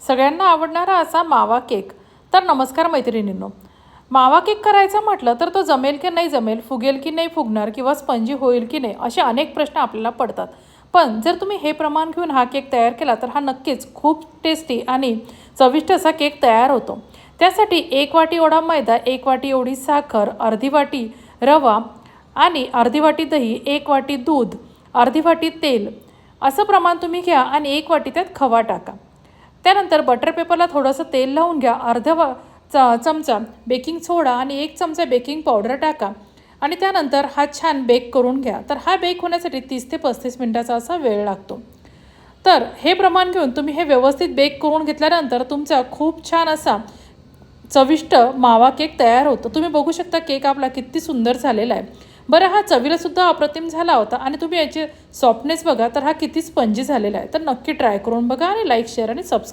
सगळ्यांना आवडणारा असा मावा केक. तर नमस्कार मैत्रिणींनो. मावा केक करायचा म्हटलं तर तो जमेल की नाही जमेल, फुगेल की नाही फुगणार किंवा स्पंजी होईल की नाही, असे अनेक प्रश्न आपल्याला पडतात. पण जर तुम्ही हे प्रमाण घेऊन हा केक तयार केला तर हा नक्कीच खूप टेस्टी आणि चविष्ट असा केक तयार होतो. त्यासाठी 1 वाटी एवढा मैदा, 1 वाटी एवढी साखर, अर्धी वाटी रवा आणि अर्धी वाटी दही, 1 वाटी दूध, अर्धी वाटी तेल असं प्रमाण तुम्ही घ्या आणि 1 वाटी त्यात खवा टाका. त्यानंतर बटर पेपरला थोडंसं तेल लावून घ्या. चमचा बेकिंग सोडा आणि 1 चमचा बेकिंग पावडर टाका आणि त्यानंतर हा छान बेक करून घ्या. तर हा बेक होण्यासाठी 30 ते 35 मिनिटाचा असा वेळ लागतो. तर हे प्रमाण घेऊन तुम्ही हे व्यवस्थित बेक करून घेतल्यानंतर तुमचा खूप छान असा चविष्ट मावा केक तयार होतो. तुम्ही बघू शकता केक आपला किती सुंदर झालेला आहे. बरं, हा चवीलासुद्धा अप्रतिम झाला होता आणि तुम्ही याची सॉफ्टनेस बघा तर हा किती स्पंजी झालेला आहे. तर नक्की ट्राय करून बघा आणि लाईक, शेअर आणि सबस्क्राईब